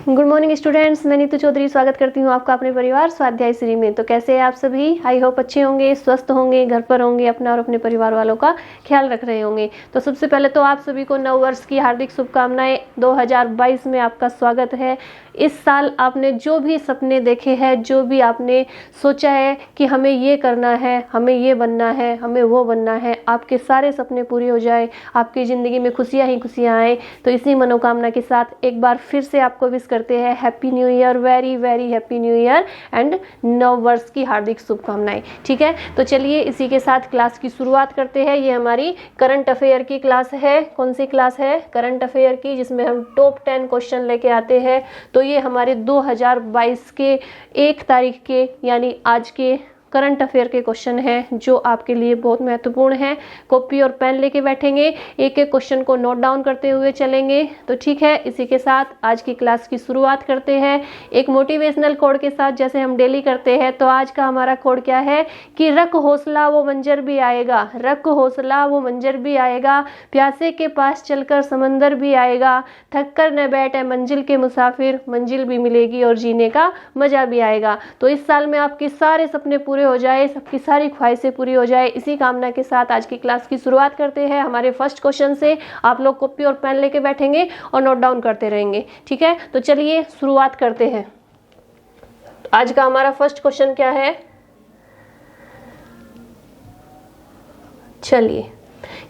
Good morning students, मैं नीतू चौधरी स्वागत करती हूँ आपका अपने परिवार स्वाध्याय श्री में। तो कैसे हैं आप सभी? आई होप अच्छे होंगे, स्वस्थ होंगे, घर पर होंगे, अपना और अपने परिवार वालों का ख्याल रख रहे होंगे। तो सबसे पहले तो आप सभी को नव वर्ष की हार्दिक शुभकामनाएं। 2022 में आपका स्वागत है। इस साल आपने जो भी सपने देखे हैं, जो भी आपने सोचा है कि हमें ये करना है, हमें ये बनना है, हमें वो बनना है, आपके सारे सपने पूरे हो जाए, आपकी ज़िंदगी में खुशियाँ ही खुशियाँ आए। तो इसी मनोकामना के साथ एक बार फिर से आपको विश करते हैं happy new year, very very happy new year and नव वर्ष की हार्दिक शुभकामनाएं। ठीक है, तो चलिए इसी के साथ क्लास की शुरुआत करते हैं। ये हमारी करंट अफेयर की क्लास है। कौन सी क्लास है? करंट अफेयर की, जिसमें हम टॉप 10 क्वेश्चन लेके आते हैं। तो ये हमारे 2022 के 1 तारीख के यानी आज के करंट अफेयर के क्वेश्चन हैं जो आपके लिए बहुत महत्वपूर्ण है। कॉपी और पेन लेके बैठेंगे, एक एक क्वेश्चन को नोट डाउन करते हुए चलेंगे। तो ठीक है, इसी के साथ आज की क्लास की शुरुआत करते हैं एक मोटिवेशनल कोड के साथ, जैसे हम डेली करते हैं। तो आज का हमारा कोड क्या है कि रख हौसला वो मंजर भी आएगा, रख हौसला वो मंजर भी आएगा, प्यासे के पास चलकर समंदर भी आएगा, थक कर न बैठे मंजिल के मुसाफिर, मंजिल भी मिलेगी और जीने का मजा भी आएगा। तो इस साल में आपके सारे सपने पूरे हो जाए, सबकी सारी ख्वाहिशें पूरी हो जाए, इसी कामना के साथ आज की क्लास की शुरुआत करते हैं हमारे फर्स्ट क्वेश्चन से। आप लोग कॉपी और पेन लेके बैठेंगे और नोट डाउन करते रहेंगे। ठीक है, तो चलिए शुरुआत करते हैं। आज का हमारा फर्स्ट क्वेश्चन क्या है? चलिए,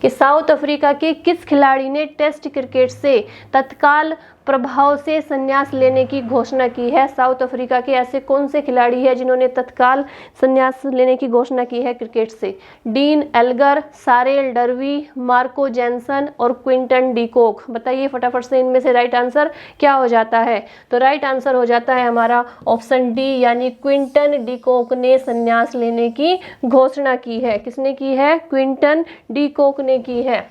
कि साउथ अफ्रीका के किस खिलाड़ी ने टेस्ट क्रिकेट से तत्काल प्रभाव से संन्यास लेने की घोषणा की है? साउथ अफ्रीका के ऐसे कौन से खिलाड़ी हैं जिन्होंने तत्काल संन्यास लेने की घोषणा की है क्रिकेट से? Dean Elgar, Sarel Erwee, Marco Jansen और क्विंटन डीकॉक। बताइए फटाफट से इनमें से राइट आंसर क्या हो जाता है? तो राइट आंसर हो जाता है हमारा ऑप्शन डी, यानी क्विंटन डीकॉक ने संन्यास लेने की घोषणा की है। किसने की है? क्विंटन डीकॉक ने की है।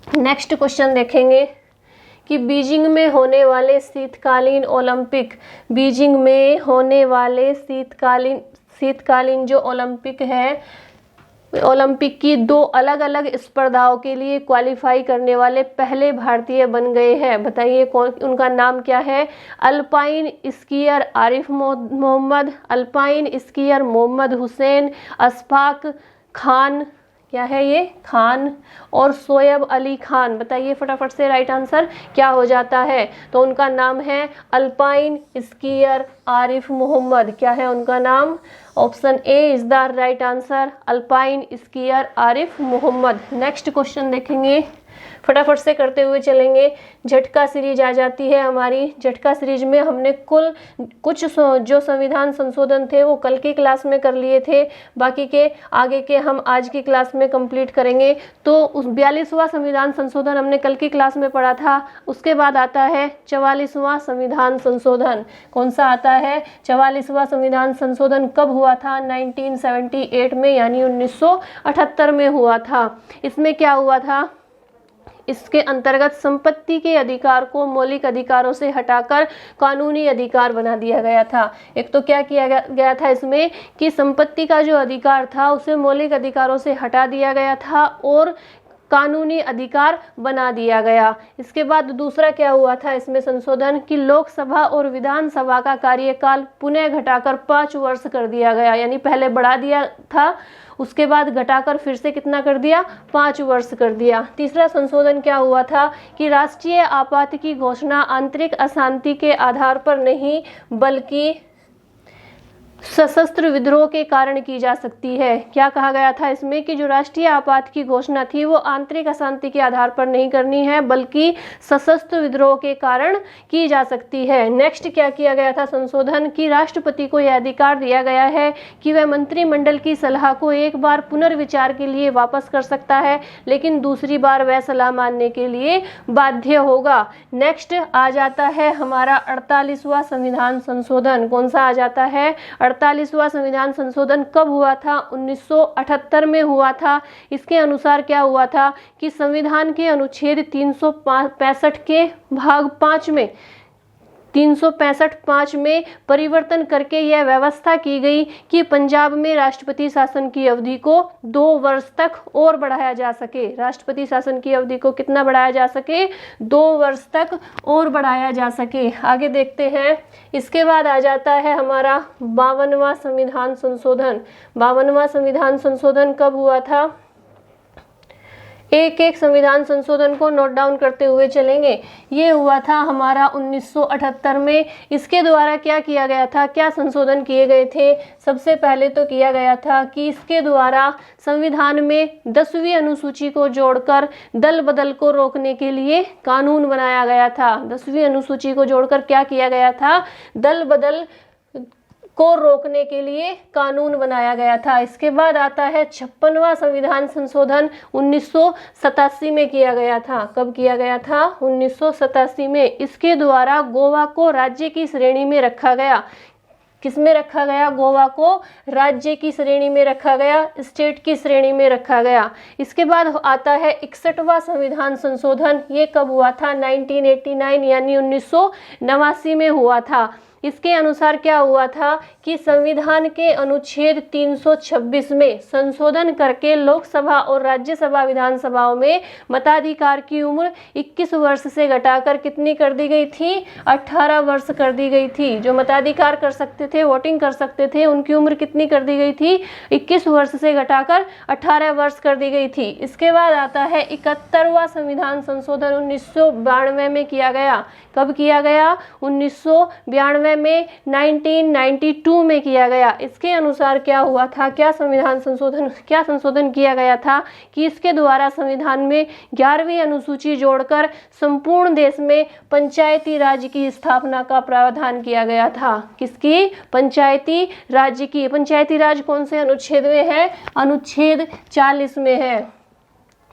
नेक्स्ट क्वेश्चन देखेंगे कि बीजिंग में होने वाले शीतकालीन ओलंपिक, बीजिंग में होने वाले शीतकालीन जो ओलंपिक है, ओलंपिक की 2 अलग अलग स्पर्धाओं के लिए क्वालिफाई करने वाले पहले भारतीय बन गए हैं। बताइए कौन, उनका नाम क्या है? Alpine skier Arif Mohammad, alpine skier Mohammad Hussain, Ashfaq Khan, क्या है ये? खान, और शोएब अली खान। बताइए फटाफट से राइट आंसर क्या हो जाता है? तो उनका नाम है अल्पाइन स्कीयर आरिफ मोहम्मद। क्या है उनका नाम? Option A is the right answer, alpine skier Arif Mohammad. Next question देखेंगे, फटाफट से करते हुए चलेंगे। झटका सीरीज आ जाती है हमारी। झटका सीरीज में हमने कुल कुछ जो संविधान संशोधन थे वो कल की क्लास में कर लिए थे, बाकी के आगे के हम आज की क्लास में कंप्लीट करेंगे। तो उस 42वां संविधान संशोधन हमने कल की क्लास में पढ़ा था। उसके बाद आता है 44वां संविधान संशोधन। कौन सा आता है? 44वां संविधान संशोधन कब हुआ था? 1978 में, यानी 1978 में हुआ था। इसमें क्या हुआ था? इसके अंतर्गत संपत्ति के अधिकार को मौलिक अधिकारों से हटाकर कानूनी अधिकार बना दिया गया था। एक तो क्या किया गया था इसमें कि संपत्ति का जो अधिकार था उसे मौलिक अधिकारों से हटा दिया गया था और कानूनी अधिकार बना दिया गया। इसके बाद दूसरा क्या हुआ था इसमें संशोधन कि लोकसभा और विधानसभा का कार्यकाल पुनः घटाकर 5 वर्ष कर दिया गया, यानी पहले बढ़ा दिया था, उसके बाद घटाकर फिर से कितना कर दिया? 5 वर्ष कर दिया। तीसरा संशोधन क्या हुआ था कि राष्ट्रीय आपात की घोषणा आंतरिक अशांति के आधार पर नहीं बल्कि सशस्त्र विद्रोह के कारण की जा सकती है। क्या कहा गया था इसमें कि जो राष्ट्रीय आपात की घोषणा थी वो आंतरिक अशांति के आधार पर नहीं करनी है बल्कि सशस्त्र विद्रोह के कारण की जा सकती है। नेक्स्ट क्या किया गया था संशोधन कि राष्ट्रपति को यह अधिकार दिया गया है कि वह मंत्रिमंडल की सलाह को एक बार पुनर्विचार के लिए वापस कर सकता है, लेकिन दूसरी बार वह सलाह मानने के लिए बाध्य होगा। नेक्स्ट आ जाता है हमारा 48वां संविधान संशोधन। कौन सा आ जाता है? 48वां संविधान संशोधन कब हुआ था? 1978 में हुआ था। इसके अनुसार क्या हुआ था कि संविधान के अनुच्छेद 365 के भाग 5 में 365 में परिवर्तन करके यह व्यवस्था की गई कि पंजाब में राष्ट्रपति शासन की अवधि को 2 वर्ष तक और बढ़ाया जा सके। राष्ट्रपति शासन की अवधि को कितना बढ़ाया जा सके? 2 वर्ष तक और बढ़ाया जा सके। आगे देखते हैं। इसके बाद आ जाता है हमारा 52वां संविधान संशोधन। 52वां संविधान संशोधन कब हुआ था? एक एक संविधान संशोधन को नोट डाउन करते हुए चलेंगे। ये हुआ था हमारा 1978 में। इसके द्वारा क्या किया गया था, क्या संशोधन किए गए थे? सबसे पहले तो किया गया था कि इसके द्वारा संविधान में 10वीं अनुसूची को जोड़कर दल बदल को रोकने के लिए कानून बनाया गया था। 10वीं अनुसूची को जोड़कर क्या किया गया था? दल बदल को रोकने के लिए कानून बनाया गया था। इसके बाद आता है 56वां संविधान संशोधन 1987 में किया गया था। कब किया गया था? 1987 में। इसके द्वारा गोवा को राज्य की श्रेणी में रखा गया। किसमें रखा गया? गोवा को राज्य की श्रेणी में रखा गया, स्टेट की श्रेणी में रखा गया। इसके बाद आता है 61वां संविधान संशोधन। ये कब हुआ था? 1989 यानी 1989 में हुआ था। इसके अनुसार क्या हुआ था कि संविधान के अनुच्छेद 326 में संशोधन करके लोकसभा और राज्यसभा विधानसभाओं में मताधिकार की उम्र 21 वर्ष से घटाकर कितनी कर दी गई थी? 18 वर्ष कर दी गई थी। जो मताधिकार कर सकते थे, वोटिंग कर सकते थे, उनकी उम्र कितनी कर दी गई थी? 21 वर्ष से घटाकर 18 वर्ष कर दी गई थी। इसके बाद आता है 71वां संविधान संशोधन 1992 में किया गया। कब किया गया? 1992 में 1992 में किया गया। इसके अनुसार क्या हुआ था? क्या संशोधन किया गया था कि इसके द्वारा संविधान में 11वीं अनुसूची जोड़कर संपूर्ण देश में पंचायती राज की स्थापना का प्रावधान किया गया था। किसकी? पंचायती राज्य की। पंचायती राज कौन से अनुच्छेद में है? अनुच्छेद 40 में है।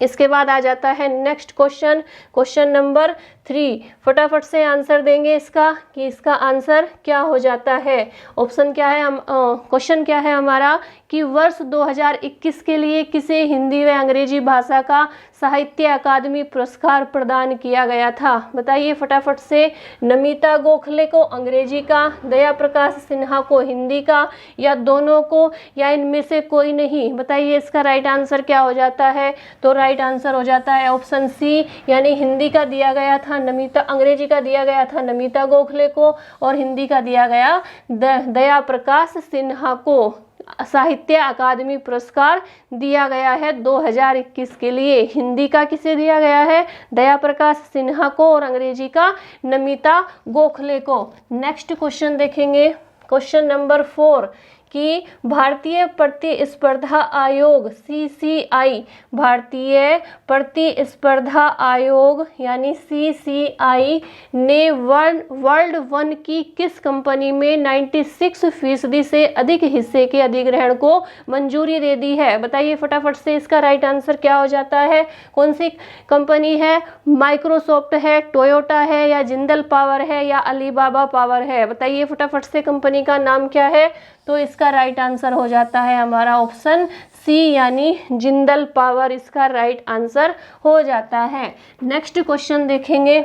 इसके बाद आ जाता है नेक्स्ट क्वेश्चन, क्वेश्चन नंबर 3। फटाफट से आंसर देंगे इसका कि इसका आंसर क्या हो जाता है। ऑप्शन क्या है? क्वेश्चन क्या है हमारा कि वर्ष 2021 के लिए किसे हिंदी व अंग्रेजी भाषा का साहित्य अकादमी पुरस्कार प्रदान किया गया था? बताइए फटाफट से। नमिता गोखले को अंग्रेजी का, दया प्रकाश सिन्हा को हिंदी का, या दोनों को, या इनमें से कोई नहीं? बताइए इसका राइट आंसर क्या हो जाता है। तो राइट आंसर हो जाता है ऑप्शन सी, यानी हिंदी का दिया गया था नमिता, अंग्रेजी का दिया गया था नमिता गोखले को, और हिंदी का दिया गया दया प्रकाश सिन्हा को। साहित्य अकादमी पुरस्कार दिया गया है 2021 के लिए। हिंदी का किसे दिया गया है? दया प्रकाश सिन्हा को, और अंग्रेजी का नमिता गोखले को। नेक्स्ट क्वेश्चन देखेंगे, क्वेश्चन नंबर 4 कि भारतीय प्रतिस्पर्धा आयोग CCI, भारतीय प्रतिस्पर्धा आयोग यानी CCI ने वर्ल्ड 1 की किस कंपनी में 96% से अधिक हिस्से के अधिग्रहण को मंजूरी दे दी है? बताइए फटाफट से इसका राइट आंसर क्या हो जाता है। कौन सी कंपनी है? माइक्रोसॉफ्ट है, टोयोटा है, या जिंदल पावर है, या अलीबाबा पावर है? बताइए फटाफट से कंपनी का नाम क्या है। तो इसका राइट आंसर हो जाता है हमारा ऑप्शन सी, यानी जिंदल पावर इसका राइट आंसर हो जाता है। नेक्स्ट क्वेश्चन देखेंगे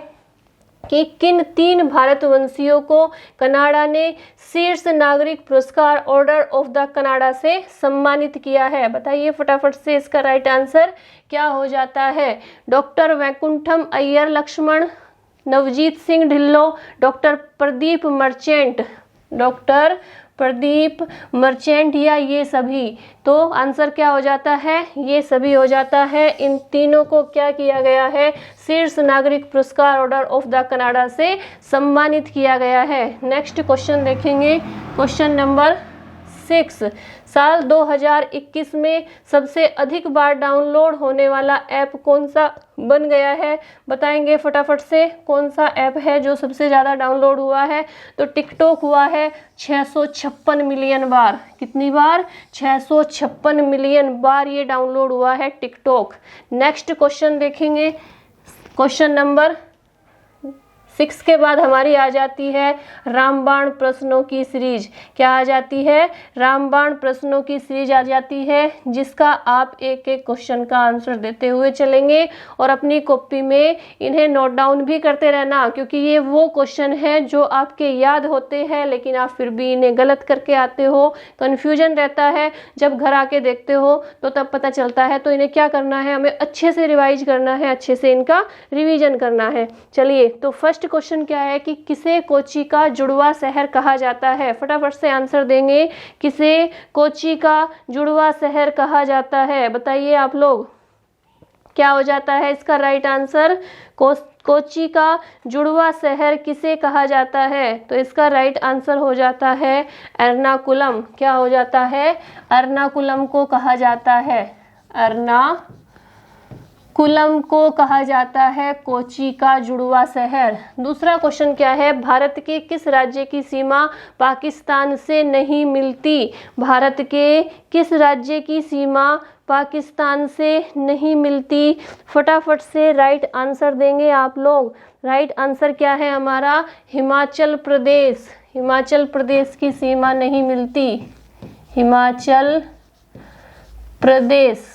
कि किन 3 भारतवंशियों को कनाडा ने शीर्ष नागरिक पुरस्कार ऑर्डर ऑफ द कनाडा से सम्मानित किया है? बताइए फटाफट से इसका राइट आंसर क्या हो जाता है। डॉक्टर वैकुंठम अय्यर लक्ष्मण, नवजीत सिंह ढिल्लो, डॉक्टर प्रदीप मर्चेंट, या ये सभी? तो आंसर क्या हो जाता है? ये सभी हो जाता है। इन तीनों को क्या किया गया है? शीर्ष नागरिक पुरस्कार ऑर्डर ऑफ द कनाडा से सम्मानित किया गया है। नेक्स्ट क्वेश्चन देखेंगे, क्वेश्चन नंबर 6। साल 2021 में सबसे अधिक बार डाउनलोड होने वाला ऐप कौन सा बन गया है? बताएंगे फटाफट से कौन सा ऐप है जो सबसे ज़्यादा डाउनलोड हुआ है। तो टिकटॉक हुआ है 656 मिलियन बार। कितनी बार? 656 मिलियन बार ये डाउनलोड हुआ है टिकटॉक। नेक्स्ट क्वेश्चन देखेंगे, क्वेश्चन नंबर 6 के बाद हमारी आ जाती है रामबाण प्रश्नों की सीरीज। क्या आ जाती है? रामबाण प्रश्नों की सीरीज आ जाती है, जिसका आप एक एक क्वेश्चन का आंसर देते हुए चलेंगे और अपनी कॉपी में इन्हें नोट डाउन भी करते रहना, क्योंकि ये वो क्वेश्चन हैं जो आपके याद होते हैं लेकिन आप फिर भी इन्हें गलत करके आते हो, कन्फ्यूजन रहता है। जब घर आके देखते हो तो तब पता चलता है। तो इन्हें क्या करना है, हमें अच्छे से रिवाइज करना है, अच्छे से इनका रिवीजन करना है। चलिए, तो फर्स्ट क्वेश्चन क्या है कि किसे कोच्चि का जुड़वा शहर कहा जाता है? फटाफट से आंसर देंगे। किसे कोच्चि का जुड़वा शहर कहा जाता है? बताइए आप लोग, क्या हो जाता है इसका राइट आंसर? कोच्चि का जुड़वा शहर किसे कहा जाता है? तो इसका राइट आंसर हो जाता है एर्नाकुलम। क्या हो जाता है? एर्नाकुलम को कहा जाता है, एर्नाकुलम को कहा जाता है कोच्चि का जुड़वा शहर। दूसरा क्वेश्चन क्या है? भारत के किस राज्य की सीमा पाकिस्तान से नहीं मिलती? भारत के किस राज्य की सीमा पाकिस्तान से नहीं मिलती? फटाफट से राइट आंसर देंगे आप लोग। राइट आंसर क्या है हमारा? हिमाचल प्रदेश। हिमाचल प्रदेश की सीमा नहीं मिलती, हिमाचल प्रदेश।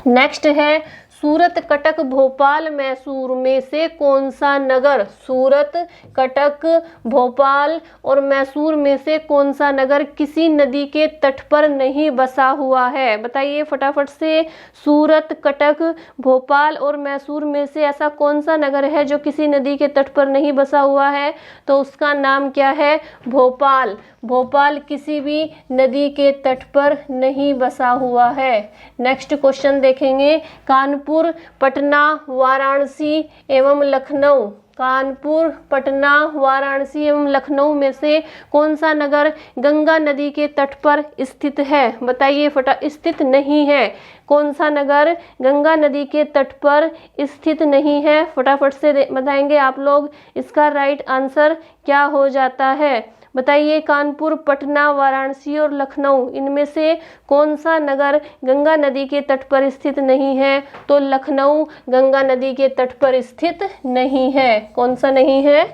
नेक्स्ट है सूरत, कटक, भोपाल, मैसूर में से कौन सा नगर? सूरत, कटक, भोपाल और मैसूर में से कौन सा नगर किसी नदी के तट पर नहीं बसा हुआ है? बताइए फटाफट से। सूरत, कटक, भोपाल और मैसूर में से ऐसा कौन सा नगर है जो किसी नदी के तट पर नहीं बसा हुआ है? तो उसका नाम क्या है? भोपाल। भोपाल किसी भी नदी के तट पर नहीं बसा हुआ है। नेक्स्ट क्वेश्चन देखेंगे। कानपुर, पटना, वाराणसी एवं लखनऊ, कानपुर, पटना, वाराणसी एवं लखनऊ में से कौन सा नगर गंगा नदी के तट पर स्थित है? बताइए स्थित नहीं है। कौन सा नगर गंगा नदी के तट पर स्थित नहीं है? फटाफट से बताएंगे आप लोग। इसका राइट आंसर क्या हो जाता है? बताइए। कानपुर, पटना, वाराणसी और लखनऊ, इनमें से कौन सा नगर गंगा नदी के तट पर स्थित नहीं है? तो लखनऊ गंगा नदी के तट पर स्थित नहीं है। कौन सा नहीं है?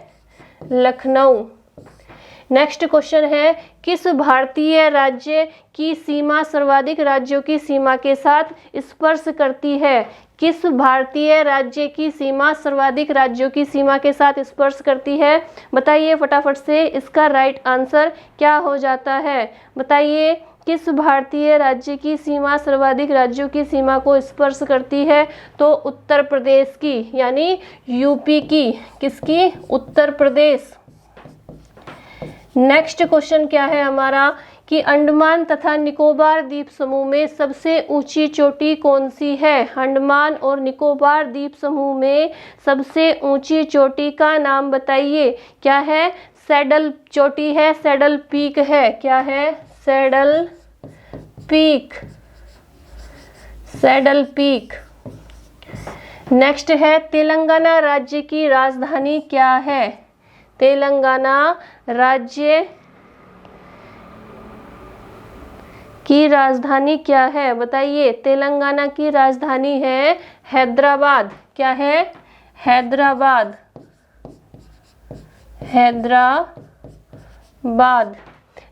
लखनऊ। नेक्स्ट क्वेश्चन है, किस भारतीय राज्य की सीमा सर्वाधिक राज्यों की सीमा के साथ स्पर्श करती है? किस भारतीय राज्य की सीमा सर्वाधिक राज्यों की सीमा के साथ स्पर्श करती है? बताइए फटाफट से। इसका राइट आंसर क्या हो जाता है? बताइए। किस भारतीय राज्य की सीमा सर्वाधिक राज्यों की सीमा को स्पर्श करती है? तो उत्तर प्रदेश की, यानी यूपी की। किसकी? उत्तर प्रदेश। नेक्स्ट क्वेश्चन क्या है हमारा कि अंडमान तथा निकोबार द्वीप समूह में सबसे ऊंची चोटी कौन सी है? अंडमान और निकोबार द्वीप समूह में सबसे ऊंची चोटी का नाम बताइए। क्या है? सैडल चोटी है, सैडल पीक है। क्या है? Saddle peak, saddle peak. Next है, तेलंगाना राज्य की राजधानी क्या है? तेलंगाना राज्य की राजधानी क्या है? बताइए। तेलंगाना की राजधानी है हैदराबाद। क्या है? हैदराबाद, हैदराबाद।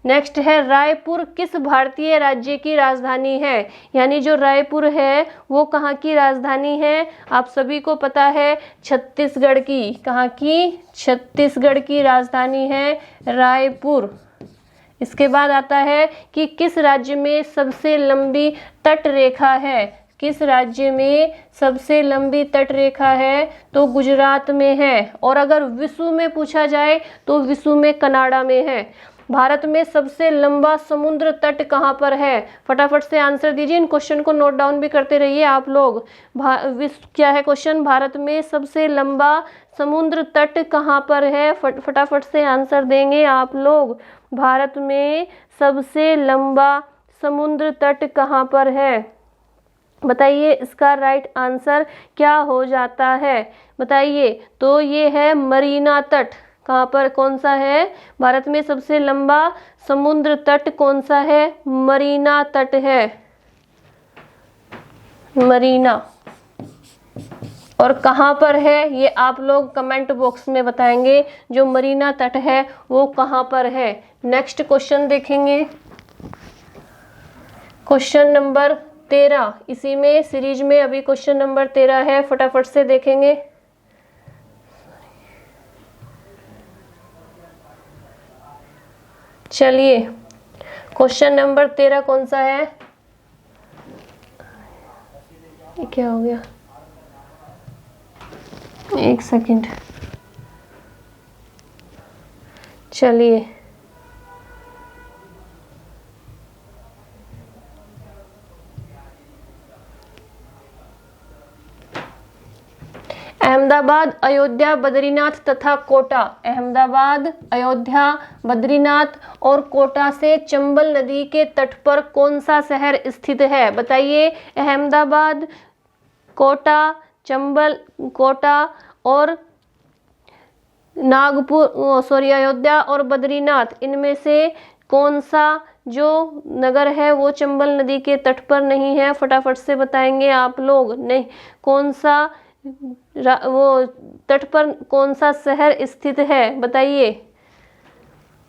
नेक्स्ट है, रायपुर किस भारतीय राज्य की राजधानी है? यानी जो रायपुर है वो कहाँ की राजधानी है? आप सभी को पता है, छत्तीसगढ़ की। कहाँ की? छत्तीसगढ़ की राजधानी है रायपुर। इसके बाद आता है कि किस राज्य में सबसे लंबी तट रेखा है? किस राज्य में सबसे लंबी तट रेखा है? तो गुजरात में है। और अगर विश्व में पूछा जाए तो विश्व में कनाडा में है। भारत में सबसे लंबा समुद्र तट कहाँ पर है? फटाफट से आंसर दीजिए। इन क्वेश्चन को नोट डाउन भी करते रहिए आप लोग। क्या है क्वेश्चन? भारत में सबसे लंबा समुद्र तट कहाँ पर है? फटाफट से आंसर देंगे आप लोग। भारत में सबसे लंबा समुद्र तट कहाँ पर है? बताइए। इसका राइट आंसर क्या हो जाता है? बताइए। तो ये है मरीना तट। कहाँ पर? कौन सा है? भारत में सबसे लंबा समुद्र तट कौन सा है? मरीना तट है, मरीना। और कहाँ पर है ये आप लोग कमेंट बॉक्स में बताएंगे। जो मरीना तट है वो कहाँ पर है। नेक्स्ट क्वेश्चन देखेंगे, क्वेश्चन नंबर 13। इसी में सीरीज में अभी क्वेश्चन नंबर 13 है, फटाफट से देखेंगे। चलिए क्वेश्चन नंबर 13 कौन सा है, ये क्या हो गया, एक सेकंड। चलिए अहमदाबाद, अयोध्या, बद्रीनाथ तथा कोटा। अहमदाबाद, अयोध्या, बद्रीनाथ और कोटा से चंबल नदी के तट पर कौन सा शहर स्थित है, बताइए। अहमदाबाद, कोटा, चंबल, कोटा और नागपुर अयोध्या और बद्रीनाथ, इनमें से कौन सा जो नगर है वो चंबल नदी के तट पर नहीं है, फटाफट से बताएंगे आप लोग। नहीं, कौन सा वो तट पर कौन सा शहर स्थित है, बताइए।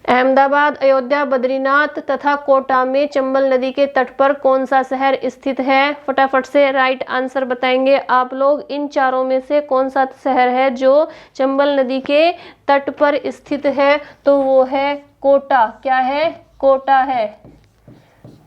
अहमदाबाद, अयोध्या, बद्रीनाथ तथा कोटा में चंबल नदी के तट पर कौन सा शहर स्थित है, फटाफट से राइट आंसर बताएंगे आप लोग। इन चारों में से कौन सा शहर है जो चंबल नदी के तट पर स्थित है, तो वो है कोटा। क्या है, कोटा है।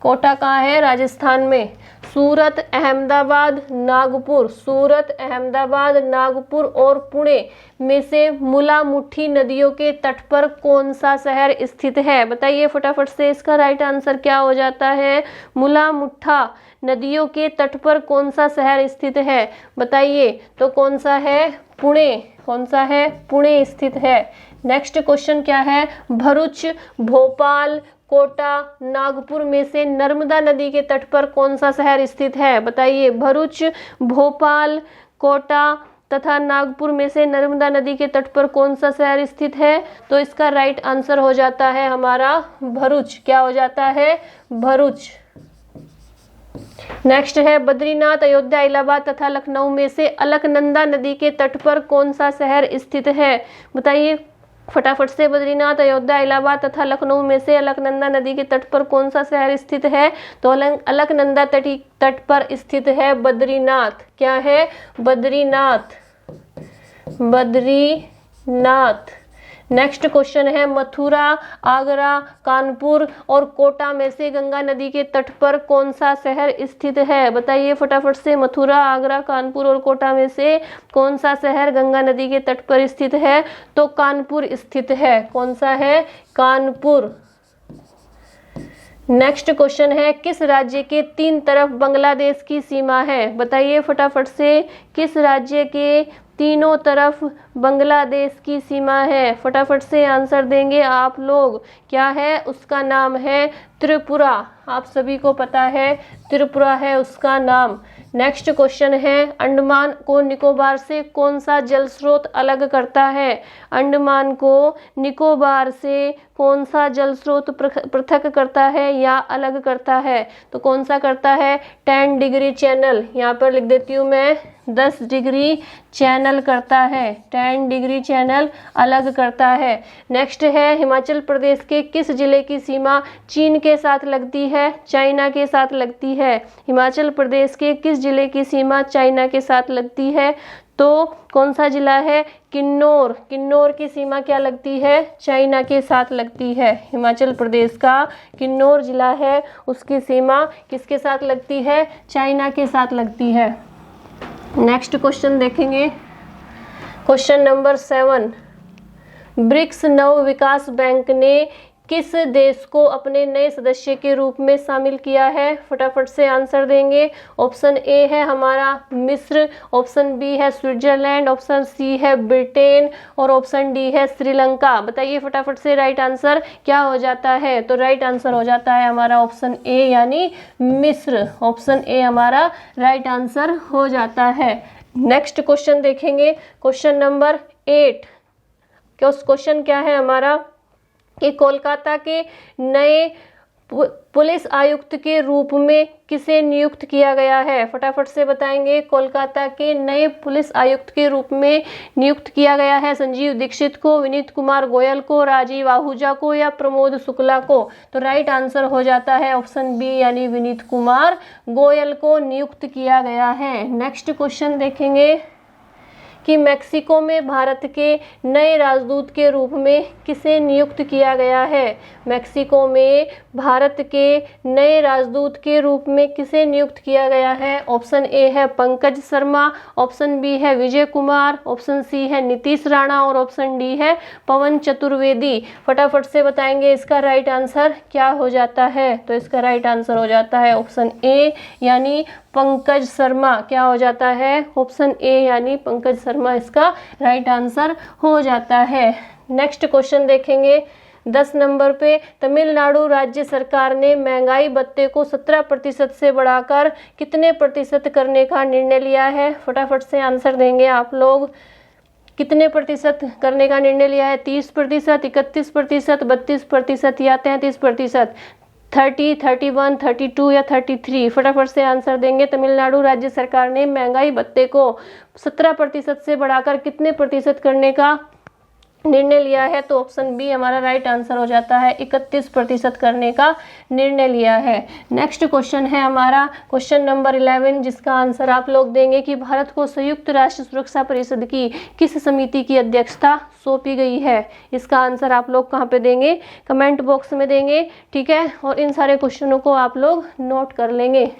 कोटा कहाँ है, राजस्थान में। सूरत, अहमदाबाद, नागपुर, सूरत, अहमदाबाद, नागपुर और पुणे में से मुला मुट्ठी नदियों के तट पर कौन सा शहर स्थित है, बताइए फटाफट से। इसका राइट आंसर क्या हो जाता है, मुला मुठ्ठा नदियों के तट पर कौन सा शहर स्थित है, बताइए। तो कौन सा है, पुणे। कौन सा है, पुणे स्थित है। नेक्स्ट क्वेश्चन क्या है, भरूच, भोपाल, कोटा, नागपुर में से नर्मदा नदी के तट पर कौन सा शहर स्थित है, बताइए। भरूच, भोपाल, कोटा तथा नागपुर में से नर्मदा नदी के तट पर कौन सा शहर स्थित है, तो इसका राइट आंसर हो जाता है हमारा भरूच। क्या हो जाता है, भरूच। नेक्स्ट है बद्रीनाथ, अयोध्या, इलाहाबाद तथा लखनऊ में से अलकनंदा नदी के तट पर कौन सा शहर स्थित है, बताइए फटाफट से। बद्रीनाथ, अयोध्या, इलाहाबाद तथा लखनऊ में से अलकनंदा नदी के तट पर कौन सा शहर स्थित है, तो अलकनंदा तट पर स्थित है बद्रीनाथ। क्या है, बद्रीनाथ। बद्रीनाथ। नेक्स्ट क्वेश्चन है मथुरा, आगरा, कानपुर और कोटा में से गंगा नदी के तट पर कौन सा शहर स्थित है, बताइए फटाफट से। मथुरा, आगरा, कानपुर और कोटा में से कौन सा शहर गंगा नदी के तट पर स्थित है, तो कानपुर स्थित है। कौन सा है, कानपुर। नेक्स्ट क्वेश्चन है किस राज्य के 3 तरफ बांग्लादेश की सीमा है, बताइए फटाफट से। किस राज्य के तीनों तरफ बांग्लादेश की सीमा है, फटाफट से आंसर देंगे आप लोग। क्या है, उसका नाम है त्रिपुरा। आप सभी को पता है त्रिपुरा है उसका नाम। नेक्स्ट क्वेश्चन है अंडमान को निकोबार से कौन सा जल स्रोत अलग करता है, अंडमान को निकोबार से कौन सा जल स्रोत पृथक करता है या अलग करता है, तो कौन सा करता है, 10 डिग्री चैनल। यहाँ पर लिख देती हूँ मैं, 10 डिग्री चैनल करता है, 10 डिग्री चैनल अलग करता है। नेक्स्ट है हिमाचल प्रदेश के किस जिले की सीमा चीन के साथ लगती है, चाइना के साथ लगती है। हिमाचल प्रदेश के किस जिले की सीमा चाइना के साथ लगती है, तो कौन सा जिला है, किन्नौर। किन्नौर की सीमा क्या लगती है, चाइना के साथ लगती है। हिमाचल प्रदेश का किन्नौर जिला है उसकी सीमा किसके साथ लगती है, चाइना के साथ लगती है। नेक्स्ट क्वेश्चन देखेंगे, क्वेश्चन नंबर 7। ब्रिक्स नव विकास बैंक ने किस देश को अपने नए सदस्य के रूप में शामिल किया है, फटाफट से आंसर देंगे। ऑप्शन ए है हमारा मिस्र, ऑप्शन बी है स्विट्जरलैंड, ऑप्शन सी है ब्रिटेन और ऑप्शन डी है श्रीलंका। बताइए फटाफट से राइट आंसर क्या हो जाता है, तो राइट आंसर हो जाता है हमारा ऑप्शन ए यानी मिस्र। ऑप्शन ए हमारा राइट आंसर हो जाता है। नेक्स्ट क्वेश्चन देखेंगे, क्वेश्चन नंबर 8। क्वेश्चन क्या है हमारा कि कोलकाता के नए पुलिस आयुक्त के रूप में किसे नियुक्त किया गया है? फटाफट से बताएंगे। कोलकाता के नए पुलिस आयुक्त के रूप में नियुक्त किया गया है संजीव दीक्षित को, विनीत कुमार गोयल को, राजीव आहूजा को या प्रमोद शुक्ला को? तो राइट आंसर हो जाता है ऑप्शन बी यानी विनीत कुमार गोयल को नियुक्त किया गया है। नेक्स्ट क्वेश्चन देखेंगे कि मैक्सिको में भारत के नए राजदूत के रूप में किसे नियुक्त किया गया है? मैक्सिको में भारत के नए राजदूत के रूप में किसे नियुक्त किया गया है? ऑप्शन ए है पंकज शर्मा, ऑप्शन बी है विजय कुमार, ऑप्शन सी है नीतीश राणा और ऑप्शन डी है पवन चतुर्वेदी। फटाफट से बताएंगे इसका राइट आंसर क्या हो जाता है? तो इसका राइट आंसर हो जाता है ऑप्शन ए यानी पंकज शर्मा। क्या हो जाता है? ऑप्शन ए यानी पंकज शर्मा इसका राइट आंसर हो जाता है। नेक्स्ट क्वेश्चन देखेंगे 10 नंबर पे, तमिलनाडु राज्य सरकार ने महंगाई भत्ते को 17% से बढ़ाकर कितने प्रतिशत करने का निर्णय लिया है? फटाफट से आंसर देंगे आप लोग। कितने प्रतिशत करने का निर्णय लिया है? 30%, 31%, 32% या 33%? 30, 31, 32 या 33? फटाफट से आंसर देंगे। तमिलनाडु राज्य सरकार ने महंगाई भत्ते को 17% से बढ़ाकर कितने प्रतिशत करने का निर्णय लिया है? तो ऑप्शन बी हमारा राइट आंसर हो जाता है, 31% करने का निर्णय लिया है। नेक्स्ट क्वेश्चन है हमारा क्वेश्चन नंबर 11 जिसका आंसर आप लोग देंगे कि भारत को संयुक्त राष्ट्र सुरक्षा परिषद की किस समिति की अध्यक्षता सौंपी गई है? इसका आंसर आप लोग कहाँ पे देंगे? कमेंट बॉक्स में देंगे, ठीक है। और इन सारे क्वेश्चनों को आप लोग नोट कर लेंगे,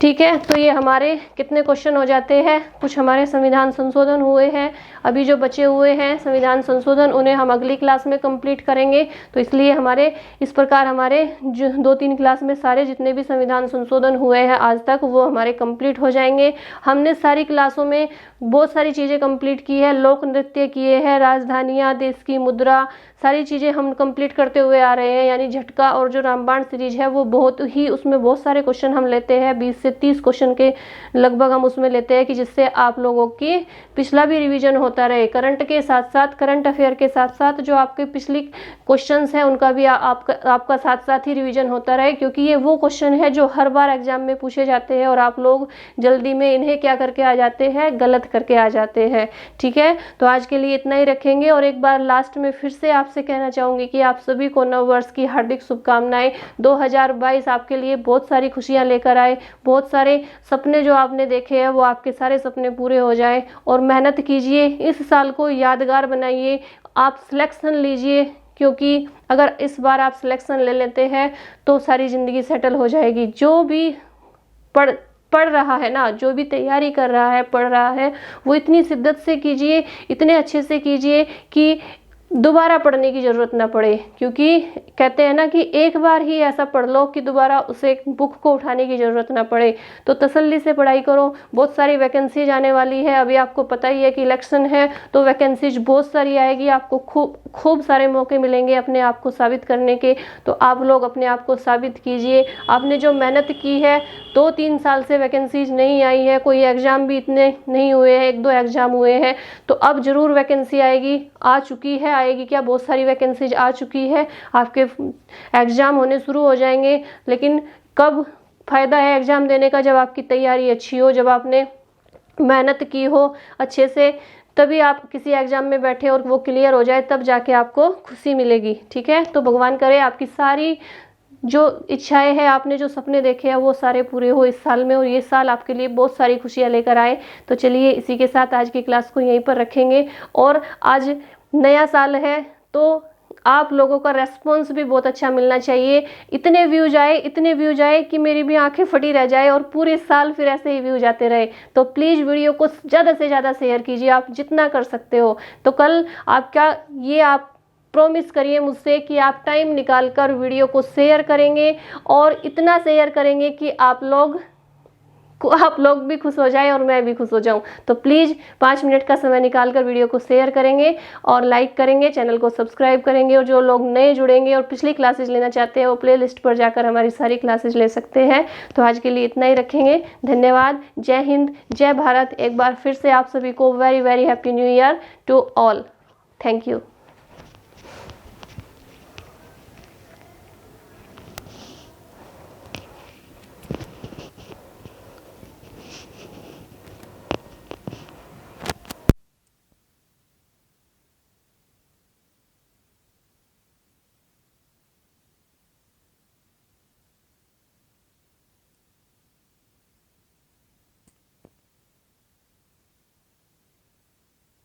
ठीक है। तो ये हमारे कितने क्वेश्चन हो जाते हैं? कुछ हमारे संविधान संशोधन हुए हैं, अभी जो बचे हुए हैं संविधान संशोधन उन्हें हम अगली क्लास में कंप्लीट करेंगे। तो इसलिए हमारे इस प्रकार हमारे जो 2-3 क्लास में सारे जितने भी संविधान संशोधन हुए हैं आज तक वो हमारे कंप्लीट हो जाएंगे। हमने सारी क्लासों में बहुत सारी चीज़ें कंप्लीट की है, लोक नृत्य किए हैं, राजधानियाँ, देश की मुद्रा, सारी चीज़ें हम कंप्लीट करते हुए आ रहे हैं। यानी झटका और जो रामबाण सीरीज है वो बहुत ही, उसमें बहुत सारे क्वेश्चन हम लेते हैं, 20 से 30 क्वेश्चन के लगभग हम उसमें लेते हैं कि जिससे आप लोगों की पिछला भी रिवीजन होता रहे। करंट के साथ साथ, करंट अफेयर के साथ साथ जो आपके पिछली क्वेश्चंस हैं उनका भी आपका साथ साथ ही रिवीजन होता रहे, क्योंकि ये वो क्वेश्चन है जो हर बार एग्जाम में पूछे जाते हैं और आप लोग जल्दी में इन्हें क्या करके आ जाते हैं? गलत करके आ जाते हैं, ठीक है। तो आज के लिए इतना ही रखेंगे और एक बार लास्ट में फिर से आपसे कहना चाहूंगी कि आप सभी को नव वर्ष की हार्दिक शुभकामनाएं। 2022 आपके लिए बहुत सारी खुशियां लेकर आए, बहुत सारे सपने जो आपने देखे हैं वो आपके सारे सपने पूरे हो जाए। और मेहनत कीजिए, इस साल को यादगार बनाइए, आप सिलेक्शन लीजिए, क्योंकि अगर इस बार आप सिलेक्शन ले लेते हैं तो सारी ज़िंदगी सेटल हो जाएगी। जो भी पढ़ रहा है ना, जो भी तैयारी कर रहा है, पढ़ रहा है, वो इतनी शिद्दत से कीजिए, इतने अच्छे से कीजिए कि दोबारा पढ़ने की ज़रूरत ना पड़े। क्योंकि कहते हैं ना कि एक बार ही ऐसा पढ़ लो कि दोबारा उसे बुक को उठाने की ज़रूरत ना पड़े। तो तसल्ली से पढ़ाई करो, बहुत सारी वैकेंसीज आने वाली है। अभी आपको पता ही है कि इलेक्शन है तो वैकेंसीज बहुत सारी आएगी, आपको खूब सारे मौके मिलेंगे अपने आप को साबित करने के। तो आप लोग अपने आप को साबित कीजिए। आपने जो मेहनत की है, 2-3 साल से वैकेंसीज नहीं आई है, कोई एग्ज़ाम भी इतने नहीं हुए हैं, 1-2 एग्ज़ाम हुए हैं, तो अब ज़रूर वैकेंसी आएगी, आ चुकी है, आएगी क्या, बहुत सारी वैकेंसीज आ चुकी है, आपके एग्ज़ाम होने शुरू हो जाएंगे। लेकिन कब फ़ायदा है एग्ज़ाम देने का? जब आपकी तैयारी अच्छी हो, जब आपने मेहनत की हो अच्छे से, तभी आप किसी एग्ज़ाम में बैठे और वो क्लियर हो जाए, तब जाके आपको खुशी मिलेगी, ठीक है। तो भगवान करे आपकी सारी जो इच्छाएं हैं, आपने जो सपने देखे हैं वो सारे पूरे हो इस साल में, और ये साल आपके लिए बहुत सारी खुशियां लेकर आए। तो चलिए इसी के साथ आज की क्लास को यहीं पर रखेंगे। और आज नया साल है तो आप लोगों का रेस्पॉन्स भी बहुत अच्छा मिलना चाहिए। इतने व्यूज आए कि मेरी भी आंखें फटी रह जाए और पूरे साल फिर ऐसे ही व्यूज आते रहे। तो प्लीज़ वीडियो को ज़्यादा से ज़्यादा शेयर कीजिए, आप जितना कर सकते हो। तो कल आप प्रॉमिस करिए मुझसे कि आप टाइम निकाल कर वीडियो को शेयर करेंगे, और इतना शेयर करेंगे कि आप लोग भी खुश हो जाए और मैं भी खुश हो जाऊं। तो प्लीज़ 5 मिनट का समय निकाल कर वीडियो को शेयर करेंगे और लाइक करेंगे, चैनल को सब्सक्राइब करेंगे। और जो लोग नए जुड़ेंगे और पिछली क्लासेज लेना चाहते हैं वो प्लेलिस्ट पर जाकर हमारी सारी क्लासेज ले सकते हैं। तो आज के लिए इतना ही रखेंगे। धन्यवाद। जय हिंद, जय भारत। एक बार फिर से आप सभी को very very happy new year to all. Thank you.